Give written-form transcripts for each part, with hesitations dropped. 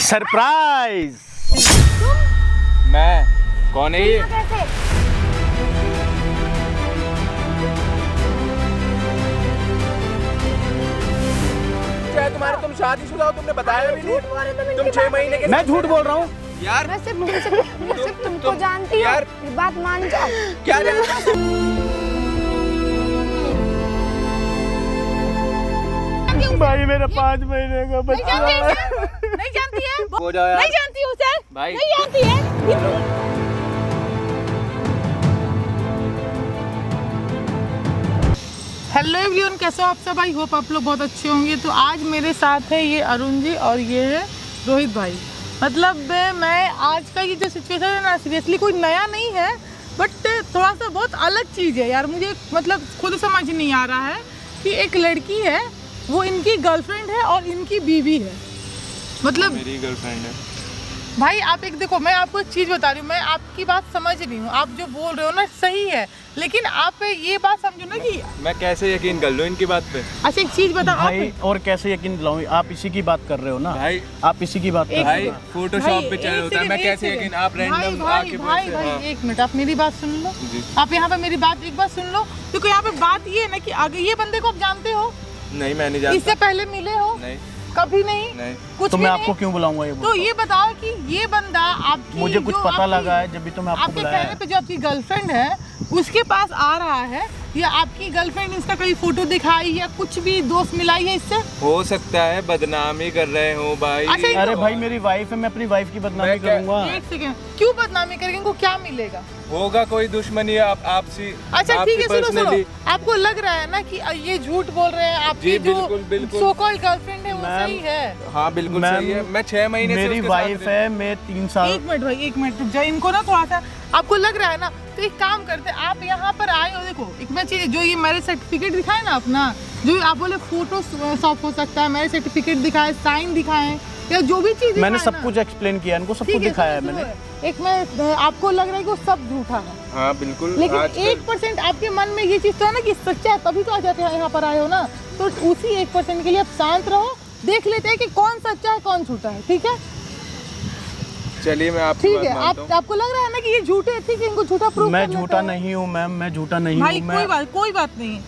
Surprise. मैं कौन है ये? क्या तुम्हारे, तुम शादीशुदा हो, तुमने बताया भी नहीं। तुम 6 महीने के। मैं झूठ बोल रहा हूँ यार। मैं सिर्फ तुमको जानती हूँ यार। ये बात मान जाओ। क्या जानते? भाई मेरा 5 महीने का बच्चा है। नहीं जानती है? हो जाओ यार। नहीं जानती हूँ उसे। भाई। नहीं जानती है? हेलो एवरीवन, कैसे हो आप सब? आई होप आप लोग बहुत अच्छे होंगे। तो आज मेरे साथ है ये अरुण जी और ये है रोहित भाई। मतलब मैं आज का ये जो सिचुएशन है ना, सीरियसली कोई नया नहीं है, बट थोड़ा सा बहुत अलग चीज़ है यार। मुझे मतलब खुद समझ नहीं आ रहा है कि एक लड़की है, वो इनकी गर्लफ्रेंड है और इनकी बीवी है। मतलब मेरी गर्लफ्रेंड है भाई। आप एक देखो, मैं आपको एक चीज़ बता रही हूँ, मैं आपकी बात समझ रही हूँ, आप जो बोल रहे हो ना सही है, लेकिन आप ये बात समझो ना कि मैं कैसे यकीन कर लूँ इनकी बात पे? अच्छा एक चीज़ बताओ भाई और कैसे यकीन दिलाऊं? आप इसी की बात कर रहे हो ना भाई। आप इसी की बात कर रहे भाई हो। फोटोशॉप पे चल होता है, मैं कैसे यकीन? आप रैंडम आके भाई एक मिनट, आप मेरी बात सुन लो। जी। आप यहाँ पे मेरी बात एक बार सुन लो, क्योंकि यहाँ पे बात ये है ना कि आगे ये बंदे को आप जानते हो? नहीं, मैं नहीं जानता। इससे पहले मिले हो? नहीं कभी नहीं? नहीं। कुछ तो भी मैं नहीं? आपको क्यों बुलाऊंगा? ये तो ये बताओ कि ये बंदा आपकी, मुझे कुछ जो पता आपकी- लगा है जब भी तो मैं आपको आपके बुलाया कहने है। पे जो आपकी गर्लफ्रेंड है उसके पास आ रहा है, या आपकी गर्लफ्रेंड इसका कोई फोटो दिखाई या कुछ भी दोस्त मिलाई है इससे? हो सकता है बदनामी कर रहे हो भाई। अच्छा, अरे भाई मेरी वाइफ है, मैं अपनी वाइफ की बदनामी मैं क्या- करूंगा? एक सेकंड, क्यों बदनामी करेंगे? इनको क्या मिलेगा? होगा कोई दुश्मनी आपसी। अच्छा ठीक है, सुनो सुनो, personally। आपको लग रहा है ना कि ये झूठ बोल रहे हैं, आपकी जी, जो बिल्कुल, बिल्कुल। सो कॉल्ड गर्लफ्रेंड है वो मैम, सही है? हाँ बिल्कुल मैम, सही है। मैं 6 महीने से मेरी उसके वाइफ साथ है, मैं 3 साल। एक मिनट भाई, एक मिनट रुक जाओ। इनको ना थोड़ा सा आपको लग रहा है ना, तो एक काम करते हैं, आप यहाँ पर आए हो, देखो एक मैं चीज, जो ये मैरिज सर्टिफिकेट दिखाए ना अपना, जो आप बोले फोटो शॉप हो सकता है, मैरिज सर्टिफिकेट दिखाए, साइन दिखाए, या जो भी चीज मैंने सब कुछ एक्सप्लेन किया, इनको सब कुछ दिखाया है मैंने। एक मैं आपको लग रहा है कि वो सब झूठा है, हाँ बिल्कुल। लेकिन आजकल- 1% आपके मन में ये चीज तो है ना कि सच्चा है, तभी तो आ जाते हैं यहाँ पर आए हो ना। तो उसी 1% के लिए आप शांत रहो, देख लेते हैं कि कौन सच्चा है कौन झूठा है। ठीक है चलिए मैं आपकी ठीक बात है। मानता हूँ। आपको लग रहा है ना कि ये झूठे हैं, ठीक है, इनको झूठा प्रूफ मैं झूठा नहीं हूँ मैम, मैं झूठा नहीं भाई। हूँ। कोई बात नहीं।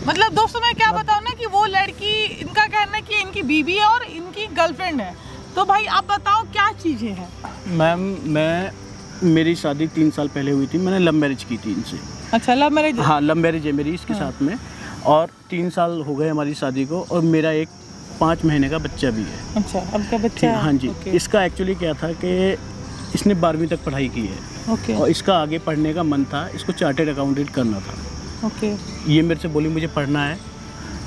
मतलब दोस्तों मैं क्या बताऊँ ना कि वो लड़की, इनका कहना है कि इनकी बीवी है और इनकी गर्लफ्रेंड है। तो भाई आप बताओ क्या चीजें हैं? मैम मेरी शादी 3 साल पहले हुई थी, मैंने लव मैरिज की थी इनसे। अच्छा, लव मैरिज? हाँ लव मैरिज है मेरी इसके साथ में, और 3 साल हो गए हमारी शादी को, और मेरा एक 5 महीने का बच्चा भी है। अच्छा, अब का बच्चा ठीक, है? हाँ जी। ओके। इसका एक्चुअली क्या था कि इसने 12वीं तक पढ़ाई की है, ओके और इसका आगे पढ़ने का मन था, इसको चार्टेड अकाउंटेंट करना था। ओके। ये मेरे से बोली मुझे पढ़ना है,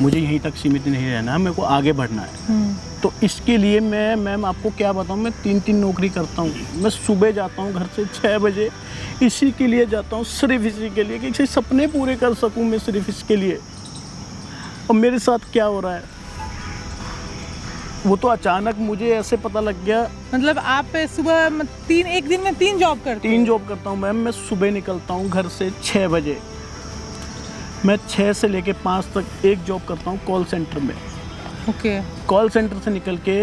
मुझे यहीं तक सीमित नहीं रहना है, मेरे को आगे बढ़ना है। तो इसके लिए मैं मैम आपको क्या बताऊँ, मैं 3 नौकरी करता हूँ। मैं सुबह जाता हूँ घर से 6 बजे, इसी के लिए जाता हूँ, सिर्फ इसी के लिए कि इसे सपने पूरे कर सकूँ मैं, सिर्फ इसके लिए। और मेरे साथ क्या हो रहा है, वो तो अचानक मुझे ऐसे पता लग गया। मतलब आप सुबह एक दिन में 3 जॉब करते हो? 3 जॉब करता हूँ मैम। मैं सुबह निकलता हूँ घर से 6 बजे, मैं 6 से लेके 5 तक एक जॉब करता हूँ कॉल सेंटर में। ओके। कॉल सेंटर से निकल के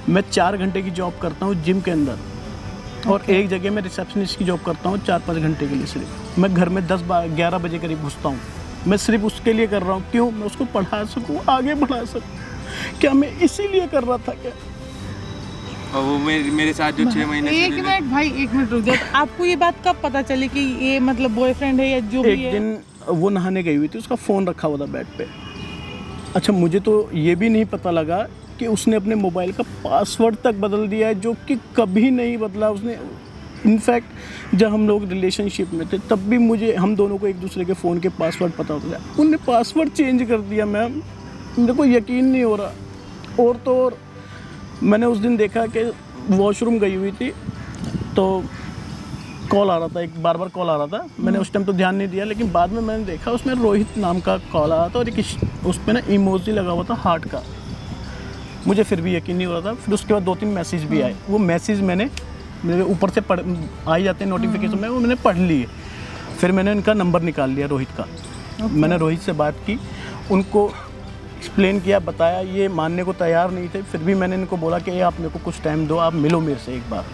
मैं 4 घंटे की जॉब करता हूँ जिम के अंदर, और एक जगह मैं रिसेप्शनिस्ट की जॉब करता हूँ 4-5 घंटे के लिए। सिर्फ मैं घर में 10-11 बजे करीब घुसता हूँ। मैं सिर्फ उसके लिए कर रहा हूँ, क्यों? मैं उसको पढ़ा सकूँ, आगे बढ़ा सकूँ। क्या मैं इसीलिए कर रहा था क्या? और वो मेरे साथ जो 6 महीने से एक मिनट भाई, एक मिनट रुक जाओ। आपको ये बात कब पता चली कि ये मतलब बॉयफ्रेंड है या जो भी एक है? दिन वो नहाने गई हुई थी, उसका फ़ोन रखा हुआ था बेड पे। अच्छा, मुझे तो ये भी नहीं पता लगा कि उसने अपने मोबाइल का पासवर्ड तक बदल दिया है, जो कि कभी नहीं बदला उसने। इनफैक्ट जब हम लोग रिलेशनशिप में थे तब भी मुझे, हम दोनों को एक दूसरे के फ़ोन के पासवर्ड पता होता था, उनने पासवर्ड चेंज कर दिया मैम। मेरे को यकीन नहीं हो रहा। और तो और मैंने उस दिन देखा कि वॉशरूम गई हुई थी, तो कॉल आ रहा था, एक बार कॉल आ रहा था। मैंने उस टाइम तो ध्यान नहीं दिया, लेकिन बाद में मैंने देखा उसमें रोहित नाम का कॉल आ रहा था, और एक उस पर ना इमोजी लगा हुआ था हार्ट का। मुझे फिर भी यकीन नहीं हो रहा था। फिर उसके बाद 2-3 मैसेज भी आए। वो मैसेज मैंने मेरे ऊपर से आ ही जाते हैं नोटिफिकेशन में, वो मैंने पढ़ लिए। फिर मैंने इनका नंबर निकाल लिया रोहित का। मैंने रोहित से बात की, उनको एक्सप्लेन किया, बताया, ये मानने को तैयार नहीं थे। फिर भी मैंने इनको बोला कि ये आप मेरे को कुछ टाइम दो, आप मिलो मेरे से एक बार।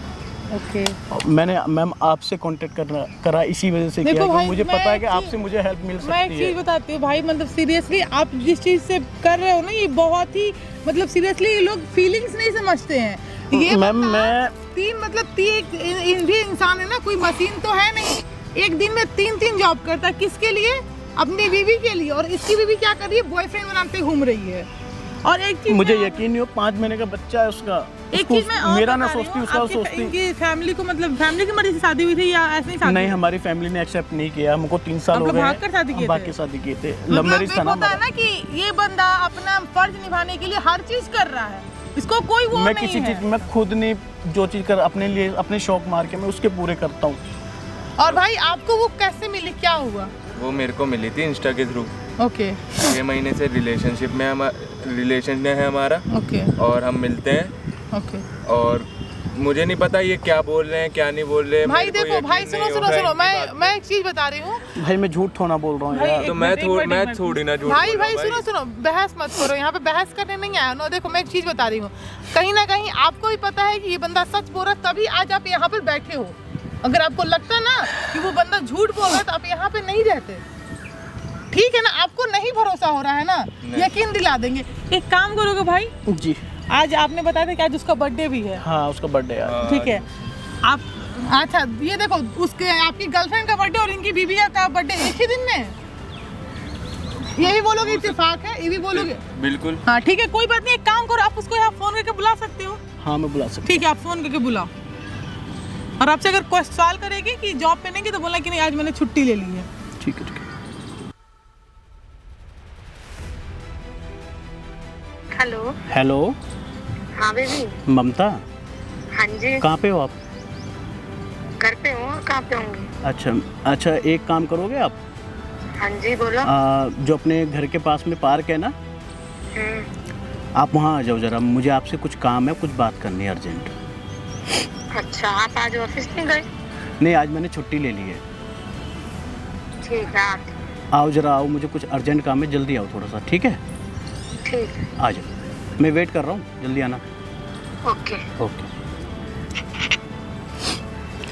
ओके मैंने मैम आपसे कांटेक्ट करा इसी वजह से देखो किया कि भाई, मुझे मैं पता है कि एक आपसे मुझे हेल्प मिल मैं एक सकती चीज़ है। बताती हूँ भाई, मतलब सीरियसली आप जिस चीज़ से कर रहे हो ना, ये बहुत ही मतलब सीरियसली ये लोग फीलिंग्स नहीं समझते हैं। ये मैम बंदा मैं तीन भी इंसान है ना, कोई मशीन तो है नहीं। एक दिन में 3 जॉब करता है, किसके लिए? अपनी बीवी के लिए। और इसकी बीवी क्या कर रही है? बॉयफ्रेंड बनाते घूम रही है। और एक चीज मुझे यकीन नहीं हो, 5 महीने का बच्चा है उसका। एक उसको चीज मैं और मेरा ना बता रही सोचती, हूँ, उसका आपकी सोचती। इनकी फैमिली को मतलब फैमिली की मर्जी से शादी हुई थी या ऐसे ही शादी? नहीं, हमारी फैमिली ने एक्सेप्ट नहीं किया। हमको 3 साल आप हो लोग गए भाग कर शादी किए थे? बाकी शादी किए थे, लव मतलब मैरिज था एक ना होता है हमारा। ना कि ये बंदा अपना फर्ज निभाने के लिए हर चीज कर रहा है, इसको कोई वो मैं नहीं किसी है। चीज मैं खुद नहीं, जो चीज कर अपने लिए, अपने शौक मार के मैं उसके पूरे करता हूँ। और भाई आपको वो कैसे मिली, क्या हुआ? वो मेरे को मिली थी इंस्टा के थ्रू। ओके 6 महीने से रिलेशन है हमारा, ओके और हम मिलते हैं। ओके और मुझे नहीं पता ये क्या बोल रहे हैं क्या नहीं बोल रहे हैं। भाई मेरे को देखो यकीन भाई, नहीं सुनो हो सुनो रहा है सुनो, इनकी बात मैं एक चीज बता रही हूँ भाई मैं झूठ थोड़ा बोल रहा हूँ भाई, यार। तो एक मैं मिनट, मैं थोड़ी ना झूठ भाई बोल रहा भाई हूँ सुनो सुनो, बहस मत करो, यहाँ पे बहस करने नहीं आया ना। देखो मैं एक चीज बता रही हूँ, कहीं ना कहीं आपको भी पता है कि ये बंदा सच बोल रहा है, तभी आज आप यहाँ पर बैठे हो। अगर आपको लगता ना कि वो बंदा झूठ बोल रहा है तो आप यहाँ पे नहीं रहते। ठीक है ना, आपको नहीं भरोसा हो रहा है ना, यकीन दिला देंगे। एक काम करोगे भाई, जी आज आपने बताया था कि आज उसका बर्थडे भी है। हाँ, उसका बर्थडे यार। ठीक है, आप अच्छा ये देखो, उसके आपकी गर्लफ्रेंड का बर्थडे और इनकी बीवी का बर्थडे एक ही दिन में है। ये भी बोलोगे इत्तेफाक है, ये भी बोलोगे? बिल्कुल। हाँ ठीक है, कोई बात नहीं, एक काम करो, आप उसको यहाँ फोन करके बुला सकते हो। हाँ मैं बुला सकता ठीक है, आप फोन करके बुलाओ। और आपसे अगर कोई सवाल करेगी कि जॉब पे नहीं की, तो बोलना कि नहीं आज मैंने छुट्टी ले ली है। हूँ। ठीक है। हेलो। हेलो हाँ बेबी। ममता, हाँ जी। कहाँ पे हो आप? घर पे हूँ, कहाँ पे होंगी? अच्छा, एक काम करोगे आप? हाँ जी बोलो। जो अपने घर के पास में पार्क है ना, आप वहाँ आ जाओ ज़रा, मुझे आपसे कुछ काम है, कुछ बात करनी है अर्जेंट। अच्छा, आप आज ऑफिस नहीं गए? नहीं, आज मैंने छुट्टी ले ली है। ठीक है, आप आओ ज़रा, आओ, मुझे कुछ अर्जेंट काम है, जल्दी आओ थोड़ा सा। ठीक है, ठीक है। आ जाओ, मैं वेट कर रहा हूँ, जल्दी आना। ओके। ओके।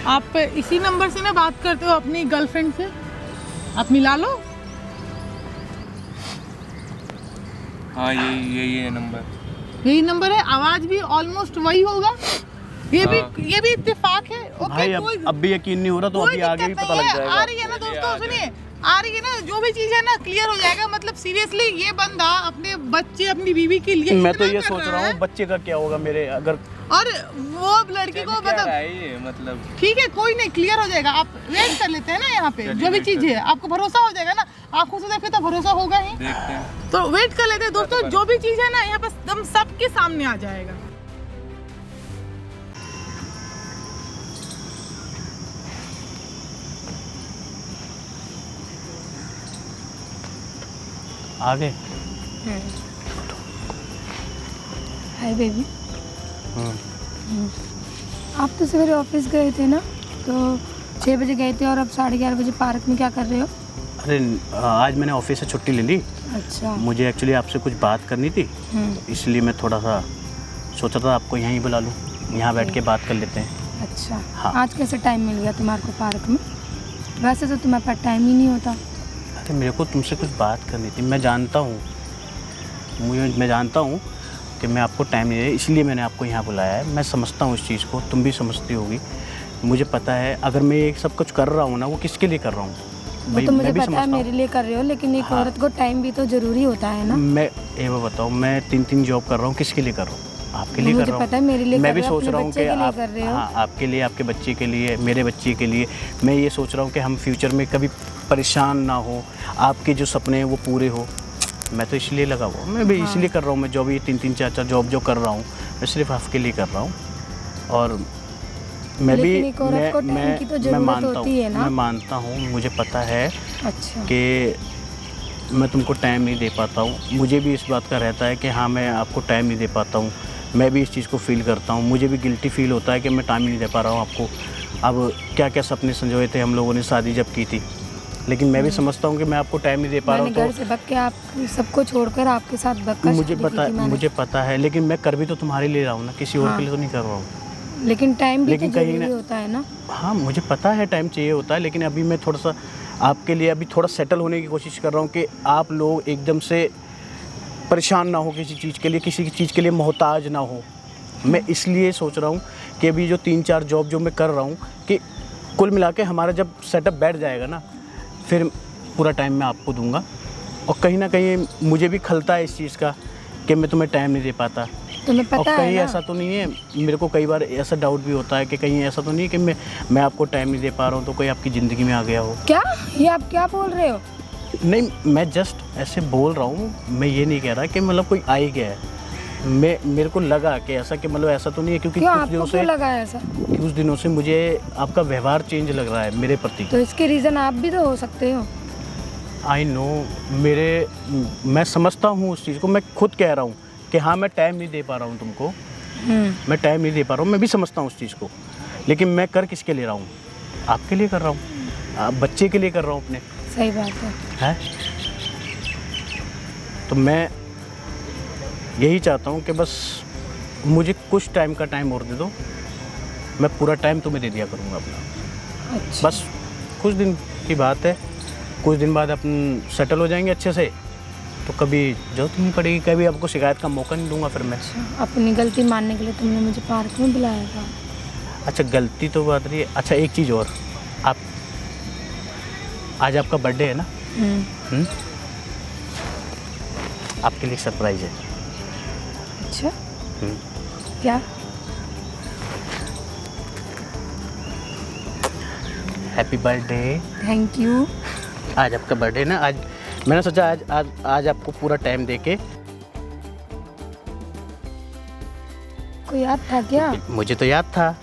आप इसी नंबर से ना बात करते हो अपनी गर्लफ्रेंड से, आप मिला लो। हाँ यही है नंबर। यही नंबर है, आवाज भी ऑलमोस्ट वही होगा। ये भी इत्तेफाक है। ओके, भाई अब भी यकीन नहीं हो रहा, तो कोई अभी आगे भी दिक्कत पता नहीं लग है। जाएगा। आ रही है ना दोस्तों, सुनिए, आ रही है ना, जो भी चीज है ना क्लियर हो जाएगा। मतलब सीरियसली ये बंदा अपने बच्चे, अपनी बीवी के लिए मैं तो इतना ये कर सोच रहा है। हूँ बच्चे का क्या होगा मेरे, अगर और वो लड़की को मतलब ठीक है, कोई नहीं, क्लियर हो जाएगा। आप वेट कर लेते हैं ना यहाँ पे, जो भी चीज है आपको भरोसा हो जाएगा ना, आंखों से देखे तो भरोसा होगा ही। देखते हैं। तो वेट कर लेते हैं दोस्तों, जो भी चीज है ना यहाँ पर एकदम सबके सामने आ जाएगा। आगे। Hi baby. आप तो सवेरे ऑफिस गए थे ना, तो 6 बजे गए थे और अब 11:30 बजे पार्क में क्या कर रहे हो? अरे आज मैंने ऑफिस से छुट्टी ले ली। अच्छा। मुझे एक्चुअली आपसे कुछ बात करनी थी, इसलिए मैं थोड़ा सा सोचा था आपको यहीं बुला लूँ, यहाँ बैठ के बात कर लेते हैं। अच्छा। हाँ। आज कैसे टाइम मिल गया तुम्हारे को पार्क में? वैसे तो तुम्हारे पास टाइम ही नहीं होता। अरे मेरे को तुमसे कुछ बात करनी थी। मैं जानता हूँ कि मैं आपको टाइम नहीं दे, इसलिए मैंने आपको यहाँ बुलाया है। मैं समझता हूँ इस चीज़ को, तुम भी समझती होगी। मुझे पता है अगर मैं ये सब कुछ कर रहा हूँ ना, वो किसके लिए कर रहा हूँ। वो तो मुझे पता है मेरे लिए कर रहे हो, लेकिन एक औरत को टाइम भी तो जरूरी होता है ना। मैं ये बताओ, मैं 3 जॉब कर रहा हूँ, किसके लिए कर रहा हूँ? आपके लिए कर रहा हूँ। मुझे पता है मेरे लिए मैं कर भी रहे हो, सोच रहा हूँ अपने कि बच्चे के लिए आप, कर रहे हो। हाँ, आपके लिए, आपके बच्चे के लिए, मेरे बच्चे के लिए। मैं ये सोच रहा हूँ कि हम फ्यूचर में कभी परेशान ना हो, आपके जो सपने हैं वो पूरे हो। मैं तो इसलिए लगा हुआ, मैं भी इसलिए कर रहा हूँ। मैं जो भी 3 4 जॉब जो कर रहा हूँ, मैं सिर्फ आपके लिए कर रहा हूँ। और मैं भी मैं मानता हूँ, मुझे पता है कि मैं तुमको टाइम नहीं दे पाता हूँ। मुझे भी इस बात का रहता है कि हाँ, मैं आपको टाइम नहीं दे पाता हूँ। मैं भी इस चीज़ को फील करता हूँ। मुझे भी गिल्टी फील होता है कि मैं टाइम नहीं दे पा रहा हूँ आपको। अब क्या क्या सपने संजोए थे हम लोगों ने शादी जब की थी, लेकिन मैं भी समझता हूँ कि मैं आपको टाइम नहीं दे पा रहा मैंने हूँ। घर से भग के आप सबको छोड़कर आपके साथ भग तो कर मुझे शादी की थी मैंने। मुझे पता है, लेकिन मैं कर भी तो तुम्हारे लिए रहा हूँ ना, किसी और हाँ। के लिए तो नहीं कर रहा हूँ। लेकिन टाइम भी लेकिन तो कहीं जरूरी ना- होता है ना। हाँ मुझे पता है टाइम चाहिए होता है, लेकिन अभी मैं थोड़ा सा आपके लिए अभी थोड़ा सेटल होने की कोशिश कर रहा हूँ कि आप लोग एकदम से परेशान ना हो किसी चीज़ के लिए, किसी चीज़ के लिए मोहताज ना हो। मैं इसलिए सोच रहा हूँ कि अभी जो 3-4 जॉब जो मैं कर रहा हूँ कि कुल मिला के हमारा जब सेटअप बैठ जाएगा ना, फिर पूरा टाइम मैं आपको दूंगा। और कहीं ना कहीं मुझे भी खलता है इस चीज़ का कि मैं तुम्हें टाइम नहीं दे पाता। तुम्हें और पता है कहीं ना। ऐसा तो नहीं है, मेरे को कई बार ऐसा डाउट भी होता है कि कहीं ऐसा तो नहीं है कि मैं आपको टाइम नहीं दे पा रहा हूँ तो कोई आपकी ज़िंदगी में आ गया हो। क्या ये आप क्या बोल रहे हो? नहीं, मैं जस्ट ऐसे बोल रहा हूँ, मैं ये नहीं कह रहा कि मतलब कोई आ ही गया है। मेरे को लगा कि ऐसा कि मतलब ऐसा तो नहीं है, क्योंकि क्यों कुछ आपको दिनों क्यों से लगा ऐसा? कुछ दिनों से मुझे आपका व्यवहार चेंज लग रहा है मेरे प्रति। तो इसके रीज़न आप भी तो हो सकते हो। आई नो, मैं समझता हूँ उस चीज़ को, मैं खुद कह रहा हूँ कि हाँ मैं टाइम नहीं दे पा रहा हूँ तुमको, मैं टाइम नहीं दे पा रहा हूँ, मैं भी समझता हूँ उस चीज़ को। लेकिन मैं कर किसके लिए रहा हूँ? आपके लिए कर रहा हूँ, आप बच्चे के लिए कर रहा हूँ अपने, सही बात है। है। तो मैं यही चाहता हूँ कि बस मुझे कुछ टाइम का टाइम और दे दो, मैं पूरा टाइम तुम्हें दे दिया करूँगा अपना। अच्छा। बस कुछ दिन की बात है, कुछ दिन बाद अपन सेटल हो जाएंगे अच्छे से, तो कभी जरूरत नहीं पड़ेगी, कभी आपको शिकायत का मौका नहीं दूंगा फिर मैं। अपनी गलती मानने के लिए तुमने मुझे पार्क में बुलाया था। अच्छा गलती तो बात रही है। अच्छा एक चीज़ और, आप आज आपका बर्थडे है ना? आपके लिए सरप्राइज है। अच्छा क्या? Happy birthday. Thank you. आज आपका बर्थडे ना, आज मैंने सोचा आज आपको पूरा टाइम देके। को याद था क्या? मुझे तो याद था,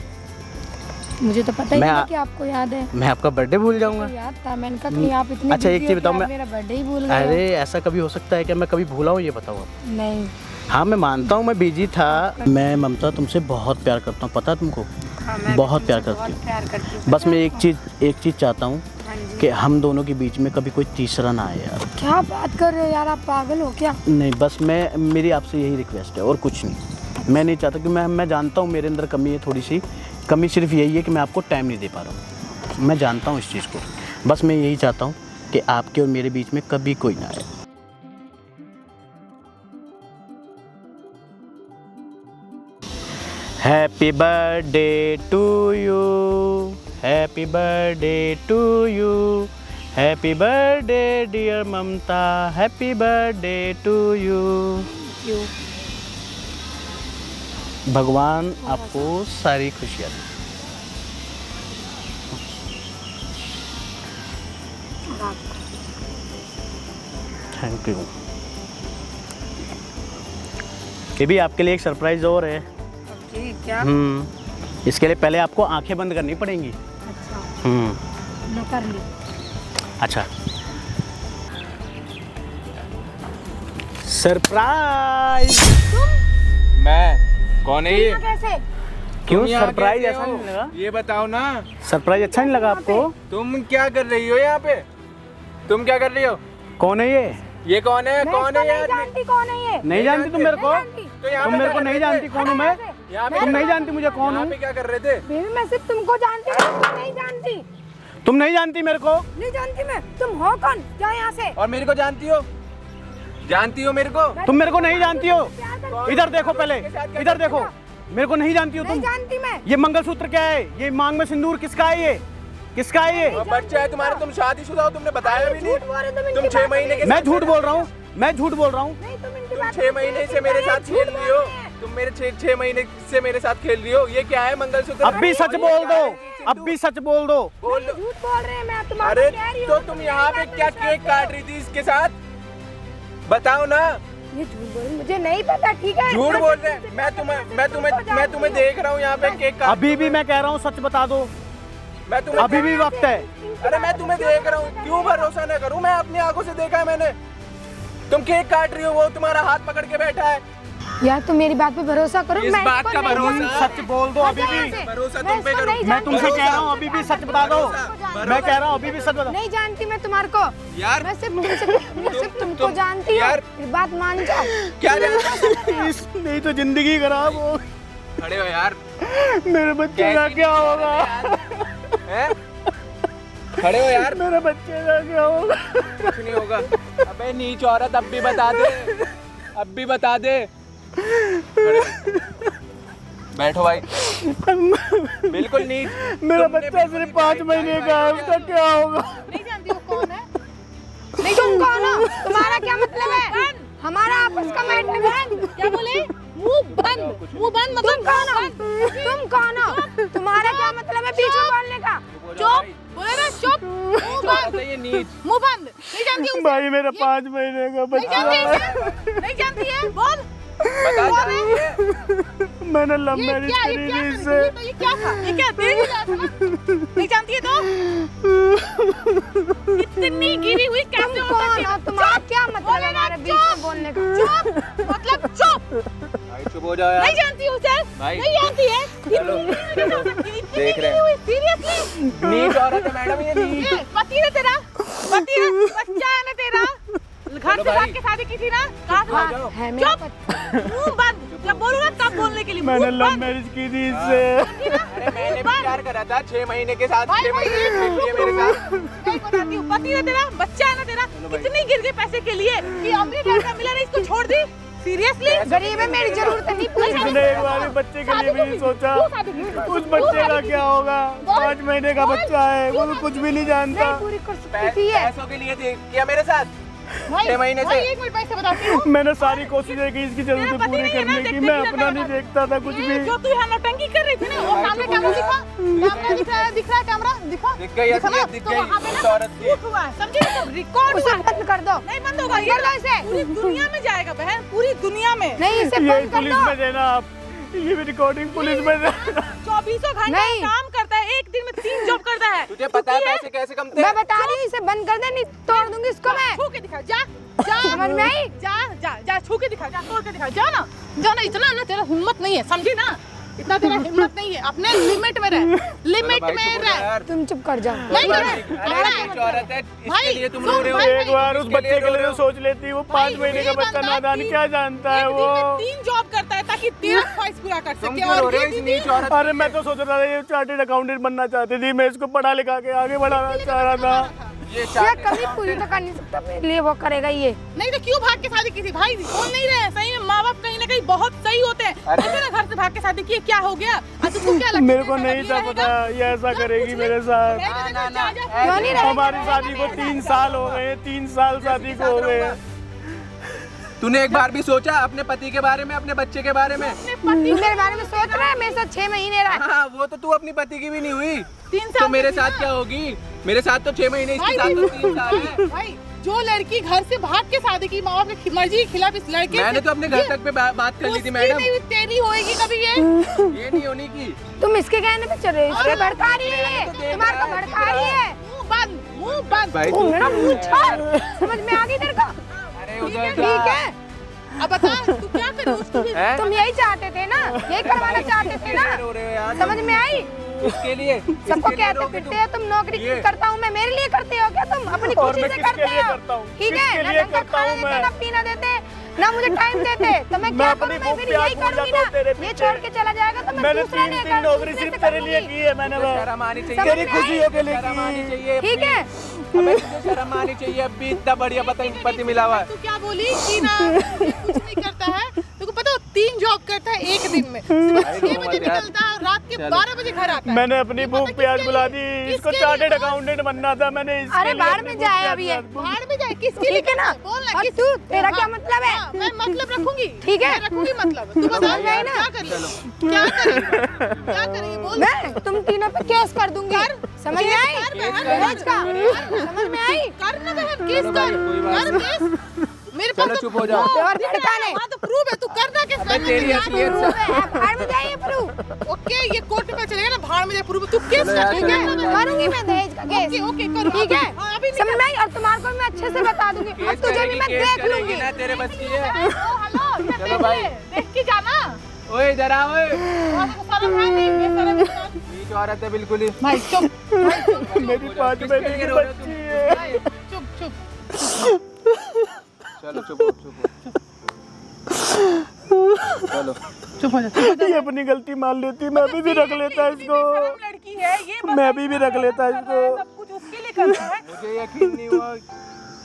मुझे तो पता ही मैं नहीं था कि आपको याद है। मैं आपका बर्थडे भूल जाऊंगा। तो याद था, मैंने कहा कहीं आप इतने अच्छा, एक busy चीज़ हो बताओ, कि मैं आप मेरा बर्थडे ही भूल गए हो। अरे ऐसा कभी हो सकता है कि मैं कभी भूला हूँ? ये बताओ आप। नहीं। हाँ मैं मानता हूँ मैं बिजी था। मैं ममता तुमसे बहुत प्यार करता हूँ, पता है तुमको? हाँ, मैं बहुत प्यार तुमसे करती हूँ। प्यार करती हूँ। बस मैं एक चीज़ चाहता हूँ हाँ जी। कि हम दोनों के बीच में कभी कोई तीसरा ना आए यार। क्या बात कर रहे हो यार, आप पागल हो क्या? नहीं, बस मेरी आपसे यही रिक्वेस्ट है और कुछ नहीं। मैं नहीं चाहता कि मैं जानता हूँ मेरे अंदर कमी है, थोड़ी सी कमी सिर्फ यही है कि मैं आपको टाइम नहीं दे पा रहा हूँ। मैं जानता हूँ इस चीज़ को, बस मैं यही चाहता हूँ कि आपके और मेरे बीच में कभी कोई ना आए। Happy birthday to you, happy birthday to you, happy birthday dear Mamta, happy birthday to you. भगवान आपको सारी खुशियाँ दें। Thank you. ये भी आपके लिए एक सरप्राइज और है। ओके, क्या? इसके लिए पहले आपको आंखें बंद करनी पड़ेंगी। अच्छा, मैं कर ली। अच्छा, सरप्राइज। मैं कौन है ये? कैसे? क्यों तुम यहाँ सरप्राइज कैसे अच्छा हो? नहीं लगा? ये बताओ ना, सरप्राइज अच्छा नहीं लगा आपको? तुम क्या कर रही हो यहाँ पे? तुम क्या कर रही हो? कौन है ये? ये कौन है? कौन है ये आदमी? जानती कौन है ये? नहीं जानती तुम मेरे को? तो यहाँ तुम पे मेरे क्या को कर नहीं रहे जानती थे? कौन हूँ मैं? यहाँ पे तुम नहीं जानती मुझे कौन यहाँ हूँ? पे क्या कर रहे थे? बेबी मैं सिर्फ तुमको जानती हूँ, तुम नहीं जानती। तुम नहीं जानती मेरे को? नहीं जानती मैं। तुम हो कौन? जाओ यहाँ से। और मेरे को जानती हो? जानती हो मेरे को? तुम मेरे को नहीं जानती हो? इधर देखो पहले, इधर देखो। मेरे को नहीं जानती हो नहीं तुम? जानती मैं। ये मंगलसूत्र क्या है? ये मांग में सिंदूर किसका है? ये किसका है ये? और बच्चा है तुम्हारा, तुम शादीशुदा हो, तुमने बताया भी नहीं। झूठ बोल रहे हो, तुम इनकी 6 बात महीने के मैं साथ झूठ बोल रहा हूँ, मैं झूठ बोल रहा हूँ। नहीं, तुम इनकी तुम बात 6 महीने से मेरे साथ खेल रही हो। तुम मेरे 6 महीने से मेरे साथ खेल रही हो। ये क्या है मंगलसूत्र? अब भी सच बोल दो, अब भी सच बोल दो। बोल दो। झूठ बोल रहे हैं, मैं तुम्हारा अरे कह रही तो हूँ। तुम यहाँ पे क्या केक काट रही थी इसके साथ? बताओ ना। ये झूठ बोल रही, मुझे नहीं पता, ठीक है? झूठ बोल रहे हैं। मैं तुम्हें देख रहा हूँ यहाँ पे केक काट। अभी भी मैं कह रहा हूँ सच बता दो, मैं तुम्हें अभी भी वक्त है। अरे मैं तुम्हें देख रहा हूँ, क्यों भरोसा न करूँ? मैं अपनी आंखों से देखा है मैंने। तुम केक काट रही हो, वो तुम्हारा हाथ पकड़ के बैठा है। यार तुम मेरी बात पे भरोसा करो। इस मैं बात इसको का नहीं भरोसा जानती। सच बोल दो अभी भी। भरोसा मैं तुम पे इसको करो। नहीं मैं तुमसे जानती। कह रहा हूँ अभी भी सच बता दो। मैं कह रहा हूँ अभी भी सच बता। नहीं जानती मैं तुम्हारे को। यार मैं सिर्फ तुमको जानती हूँ। यार। मेरी बात मान जाओ। क्या जानते नहीं तो जिंदगी खराब हो। खड़े हो यार, मेरे बच्चे का क्या होगा? हैं? खड़े हो यार, मेरे बच्चे का क्या होगा? कुछ नहीं होगा। अबे नीच औरत, अब भी बता दे, अब भी बता दे। खड़े हो। बैठो भाई, बिल्कुल नीच। मेरा तुमने बच्चा बिल्कुल सिर्फ 5 महीने का है, उसका क्या होगा? नहीं जानती वो कौन है? नहीं तुम कौन हो? तुम्हारा क्या मतलब है? हमारा आपस का मैटर है। क्या बोले? मुंह बंद, मुंह बंद मतलब तुम कौन हो? तुम कौन हो? तुम्हारा क्या मतलब है बीच में बोलने का? चुप, बोले ना चुप, मुंह बंद, ये नीच। मुंह बंद। नहीं जानती हूँ। भाई मेरा 5 महीने का नहीं बच्चा जानती है। है? नहीं जानती है? बोल। बता जानती है? मैंने लव ये मैरिज क्या, ये करी क्या थी कर इससे। रही है? तो ये क्या था? ये क्या तेरी लाश है ना? नहीं जानती है तो? इतनी गिरी हुई कैसे तुम हो कौन सकती हो? है? तुम्हारा क्या मतलब बोले है ना, हमारे बीच में बोलने का? चुप, मतलब चुप। भाई चुप हो जाओ यार। नहीं जानती हूँ सर, भाई। नहीं जानती है। चलो, चलो, देख रहे हैं। सीरियसली? नीच औरत है मैडम, ये नीच। ये पति है तेरा, पति है, बच्चा है ना तेरा। घर चलो से भाई। भाग के शादी की थी ना? कहाँ से भाग? जाओ। है मेरा चुप, मुंह बंद। जब बोलूँ ना तब बोलने के लिए मैंने मुंह लव बंद। मैरिज की थी इससे। अरे मैंने भी प्यार करा था 6 महीने के साथ। भाई, 6 महीने की बेटी है मेरे साथ। नहीं बताती हूँ, पति है तेरा, बच्चा है ना तेरा। कितनी गिर गई पैसे के लिए कि अमीर लड़का मिला नहीं, इसको छोड़ दी। सीरियसली? गरीब है, मेरी जरूरत नहीं पूरी। इसने एक बार भी बच्चे के लिए भी नहीं सोचा। उस बच्चे का क्या होगा? 5 महीने का बच्चा है, वो तो कुछ भी नहीं जानता। नहीं पूरी कर सकती थी ये। पैसों के लिए थी किया मेरे साथ। भाई, 6 महीने भाई, से। एक मिनट पैसे बताती हूँ। मैंने सारी कोशिशें की इसकी जरूरतें मेरा पति पूरी नहीं है ना, करने की। देखने मैं के लिए अपना नहीं लगा। देखता था कुछ ये भी। जो तू यहाँ नौटंकी कर रही थी ना, वो सामने कैमरा दिखा, कैमरा दिख रहा है, दिख रहा है कैमरा, दिखा, दिख गई, दिखा ना? असलियत दिख तो गई, वहाँ पे इस ना औरत की। शूट हुआ है, समझी ना? रिकॉर्ड उसे हुआ है। बंद कर दो। नहीं बंद होगा, बंद कर दो इसे। पूरी दुनिया में जाएगा बहन, पूरी दुनिया में। नहीं इसे ये बंद कर पुलिस दो। में देना आप, ये भी रिकॉर्डिंग पुलिस में देना। 24 घंटे नहीं। काम करता है, एक दिन में 3 जॉब करता है। तुझे पता है पैसे कैसे कमते मैं हैं? बता रही हूँ इसे बंद कर दे, नहीं तोड़ दूंगी इसको मैं। छू के दिखा, जा जा, समझ में आई? जा जा जा, छू के दिखा, जा तोड़ के दिखा, जा ना, जा ना। इतना ना तेरा हिम्मत नहीं है, समझी ना? इतना तेरा हिम्मत नहीं है। अपने लिमिट में रह, लिमिट भाई, में चुप हो जा रह। यार। तुम चुप कर जाओ। नहीं कर अरे नीच औरत है, इसके भाई, लिए तुम सुन, रो रहे हो। भाई, एक बार उस इसके लिए बच्चे के रो लिए रहे तो हो। सोच लेती। वो 5 महीने का बच्चा नादान क्या जानता है वो। 3 जॉब करता है ताकि तेरा ख्वाहिश पूरा कर तुम सके। क्यों रो और रहे हो ये इस दीदी नीच औरत अरे मैं तो सोच रहा था ये चार्टेड अकाउंटेंट बनना चाहती थी। मैं इसको पढ़ा लिखा के आगे बढ़ाना चाह रहा था। ये ये चार्ट कभी पूरी तो कर नहीं सकता, मेरे लिए वो करेगा ये। नहीं तो क्यों भाग के शादी की थी? भाई बोल नहीं रहे, सही में माँ बाप कहीं ना कहीं बहुत सही होते हैं। अरे। ऐसे ना घर से भाग के शादी की, क्या हो गया? अच्छा तुम क्या लगता है? मेरे को ऐसा नहीं कभी था रहेगा? पता ये ऐसा करेगी मेरे साथ। रहेगा ना, जा, ना, जा, ऐसे क्यों नहीं रहेगा? हमारी शादी को 3 साल हो गए हैं। 3 साल शादी को हो गए हैं। तूने एक बार भी सोचा अपने पति के बारे में, अपने बच्चे के बारे में? तू मेरे बारे में सोच रहा है? मेरे साथ 6 महीने रहा। हाँ, वो तो तू अपनी पति की भी नहीं हुई। 3 साल तो मेरे की साथ ना। क्या होगी? मेरे साथ तो 6 महीने, इसके साथ तो 3 साल है। भाई जो लड़की घर से भाग के शादी की, माँ बाप की मर्जी के खिलाफ इस लड़के मैंने से- तो अपने घर तक पे बात कर ली थी उसकी मैडम। नहीं, तेरी होएगी कभी ये? ये नहीं होनी की। तुम इसके कहने पे चल रहे हो, इसके अरे, भड़का रही है ये। तो देख तुम्हारे को रहा है, भड़का रही है। मुंह बंद, मुंह बंद। भाई ओ, मेरा मुंह छोड़। समझ में आ गई तेरे को? अरे उधर ठीक है। अब बता तू क्या करे उसको भी? हैं? तुम यही चाहते थे ना, यही करवाना चाहते थे ना। रो रहे हो यार। समझ में आई? उसके लिए सबको कहते फिरते हो तुम, नौकरी ये। करता हूँ मैं, मेरे लिए करते हो क्या तुम? अपनी और खुशी मैं से किसके करते लिए हो, करता हूँ? ठीक किसके है? ना लिए ढंग का करता खाना हूँ देते, मैं? ना पीना देते, ना मुझे टाइम देते, तो मैं मैं क्या अपनी करूँ? मैं भूख फिर प्यास यही भूल करूँगी जाता ना। हूँ तेरे ये पीछे। छोड़ के चला जाएगा तो मैं मैंने दूसरा 3 लेकर नौकरी दूसरे सिर्फ से तेरे लिए करूँगी। की है। मैंने वो शर्म आनी चाहिए। तेरी खुशियों के लिए शर्म आनी की। चाहिए। ठीक है? अबे तुझे शर्म आनी चाहिए। अभी इतना बढ़िया पति मिला हुआ है। तू क्या बोली कि ना ये कुछ नहीं करता है? तुमको पता है 3 जॉब करता है एक दिन में। सुबह 6 बजे निकलता है, रात के 12 बजे घर आता है। मैंने अपनी भूख प्यास बुला दी। इसको किसके चार्टेड लिए? अकाउंटेंट बनना था। मैंने इसके अरे लिए बाहर अपनी में भूख जाए प्यास अभी ये। बुला दी। बाहर में जाए किसके लिए? ठीक है ना? बोल ना और किस? तू, तेरा क्या हाँ, मतलब है? हाँ, मैं मतलब रखूंगी। ठीक है? मैं रखूंगी मतलब। तू बता समझ में आई ना? क्या करेगी? क्या करेगी? क्या करेगी? बोल। मैं तुम तीनों पे केस कर दूंगी। समझ में आई? कर बहन, दहेज का समझ में आई? कर ना बहन, केस चलो कर, भाई, कोई बात कर केस। मेरे चलो पास चुप हो जाओ। और भड़काने। हाँ तो प्रूफ है, तू करना केस। अबे तेरी हैसियत से बाहर में जाइए प्रूफ। ओके, ये कोर्ट में चलेगा ना, भाड़ में जाए प्रूफ। तू केस चलो कर, यार, ठीक है? चलो। करूंगी मैं दहेज का केस। ओके ओके करो। ठीक है? हाँ, अभी समझ में आई? और तुम्हारे को मैं अच्छे से बता दूंगी और केस तुझे भी करेगी, मैं केस देख करेगी लूंगी। ना, तेरे बस की है। हेलो चलो भाई। देख के जाना। ओए इधर आ ओए। वहाँ तो शर्म है नहीं, बेशरम इंसान। नीच औरत है बिल्कुल ही। भाई चुप, मेरी 5 महीने की बच्ची है। चुप चुप। चलो चुप हो, चुप हो। चलो चुप हो जा। ये अपनी गलती मान लेती, मैं अभी भी रख लेता इसको, लड़की है ये, मैं अभी भी रख लेता इसको। सब कुछ उसके लिए कर रहा है। मुझे यकीन नहीं हुआ।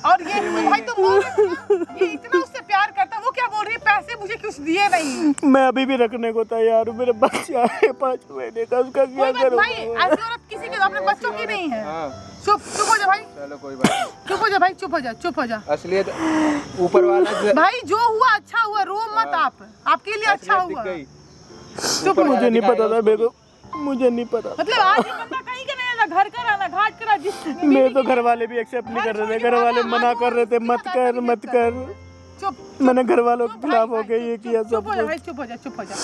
और ये भाई तो बोल रहे थे ना, ये इतना उससे प्यार करता है, वो क्या बोल रही है, पैसे मुझे कुछ दिए नहीं। मैं अभी भी रखने को तैयार हूँ, मेरे बच्चा है 5 महीने का, उसका क्या कोई बात करूँ? भाई, ऐसी औरत किसी के अपने बच्चों की नहीं है। हाँ चुप चुप हो जा भाई, चलो कोई बात नहीं। चुप हो जा भाई, चुप हो जा, चुप हो जा असलियत ऊपर वाला भाई। जो हुआ अच्छा हुआ, रो मत आप, आपके लिए अच्छा असलियत दिख हुआ। गई। चुप ऊपर हो मुझे नहीं दिखाएगा पता था, उसको मेरे को मुझे नहीं पता। मतलब आज ये बंदा कहीं का नहीं रहना, घर का रहना, घाट का जिस मेरे तो घर वाले भी एक्सेप्ट नहीं कर रहे थे, घर वाले मना कर रहे थे, मत कर मत कर। चुप। मैंने घर वालों के खिलाफ हो गए ये किया चुप सब हो जा कुछ। भाई, चुप हो जा, चुप हो जा।